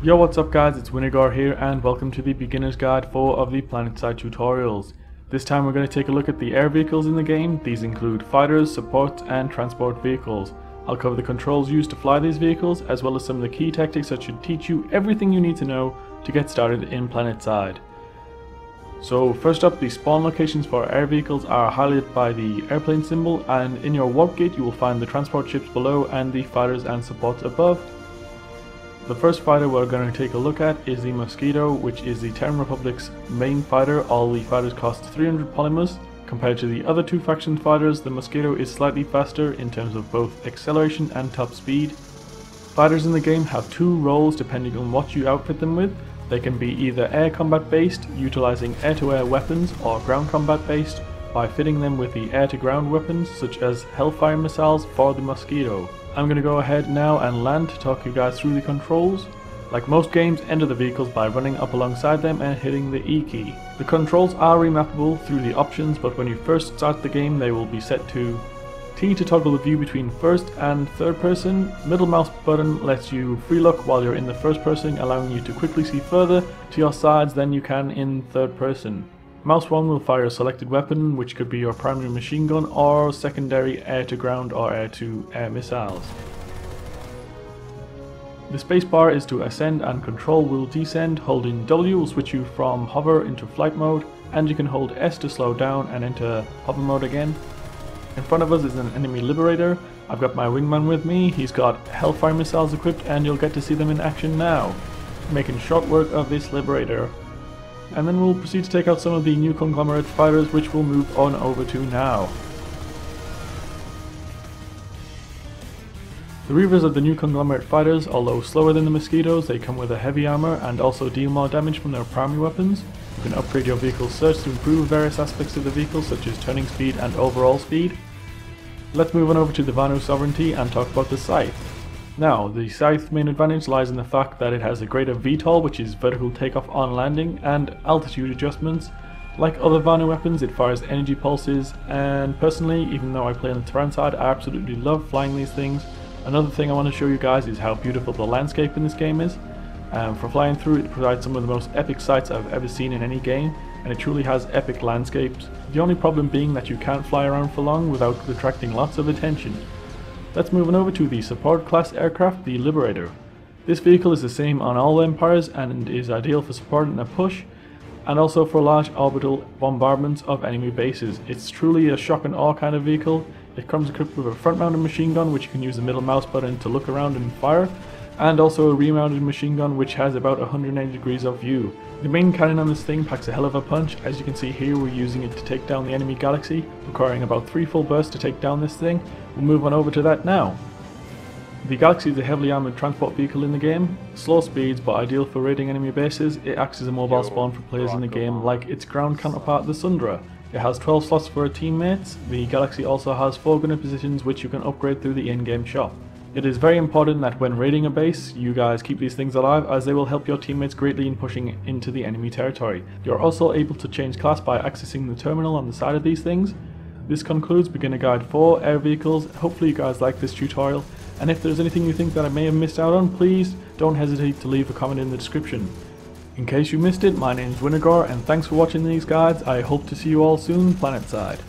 Yo, what's up guys, it's Wintergore here and welcome to the beginner's guide 4 of the Planetside tutorials. This time we're going to take a look at the air vehicles in the game. These include fighters, support and transport vehicles. I'll cover the controls used to fly these vehicles as well as some of the key tactics that should teach you everything you need to know to get started in Planetside. So first up, the spawn locations for air vehicles are highlighted by the airplane symbol, and in your warp gate you will find the transport ships below and the fighters and supports above. The first fighter we're going to take a look at is the Mosquito, which is the Terran Republic's main fighter. All the fighters cost 300 polymers. Compared to the other two faction fighters, the Mosquito is slightly faster in terms of both acceleration and top speed. Fighters in the game have two roles depending on what you outfit them with. They can be either air combat based, utilizing air-to-air weapons, or ground combat based, by fitting them with the air-to-ground weapons such as Hellfire missiles for the Mosquito. I'm going to go ahead now and land to talk you guys through the controls. Like most games, enter the vehicles by running up alongside them and hitting the E key. The controls are remappable through the options, but when you first start the game they will be set to T to toggle the view between first and third person. Middle mouse button lets you free look while you're in the first person, allowing you to quickly see further to your sides than you can in third person. Mouse 1 will fire a selected weapon, which could be your primary machine gun or secondary air-to-ground or air-to-air missiles. The spacebar is to ascend and control will descend. Holding W will switch you from hover into flight mode, and you can hold S to slow down and enter hover mode again. In front of us is an enemy Liberator. I've got my wingman with me. He's got Hellfire missiles equipped and you'll get to see them in action now, making short work of this Liberator. And then we'll proceed to take out some of the new conglomerate fighters, which we'll move on over to now. The Reavers are the new conglomerate fighters. Although slower than the Mosquitoes, they come with a heavy armor and also deal more damage from their primary weapons. You can upgrade your vehicle's search to improve various aspects of the vehicle, such as turning speed and overall speed. Let's move on over to the Vanu Sovereignty and talk about the Scythe. Now, the Scythe's main advantage lies in the fact that it has a greater VTOL, which is vertical takeoff on landing, and altitude adjustments. Like other Vanu weapons, it fires energy pulses, and personally, even though I play on the Terran side, I absolutely love flying these things. Another thing I want to show you guys is how beautiful the landscape in this game is. For flying through, it provides some of the most epic sights I've ever seen in any game, and it truly has epic landscapes. The only problem being that you can't fly around for long without attracting lots of attention. Let's move on over to the support class aircraft, the Liberator. This vehicle is the same on all Empires and is ideal for support in a push, and also for large orbital bombardments of enemy bases. It's truly a shock and awe kind of vehicle. It comes equipped with a front-mounted machine gun, which you can use the middle mouse button to look around and fire, and also a rear-mounted machine gun which has about 180 degrees of view. The main cannon on this thing packs a hell of a punch. As you can see here, we're using it to take down the enemy galaxy, requiring about 3 full bursts to take down this thing. We'll move on over to that now. The Galaxy is a heavily armoured transport vehicle in the game. Slow speeds but ideal for raiding enemy bases. It acts as a mobile spawn for players in the game like its ground counterpart the Sundra. It has 12 slots for teammates. The Galaxy also has 4 gunner positions which you can upgrade through the in-game shop. It is very important that when raiding a base, you guys keep these things alive, as they will help your teammates greatly in pushing into the enemy territory. You're also able to change class by accessing the terminal on the side of these things. This concludes Beginner Guide 4 Air Vehicles. Hopefully you guys like this tutorial, and if there's anything you think that I may have missed out on, please don't hesitate to leave a comment in the description. In case you missed it, my name's Wintergore, and thanks for watching these guides. I hope to see you all soon, Planetside.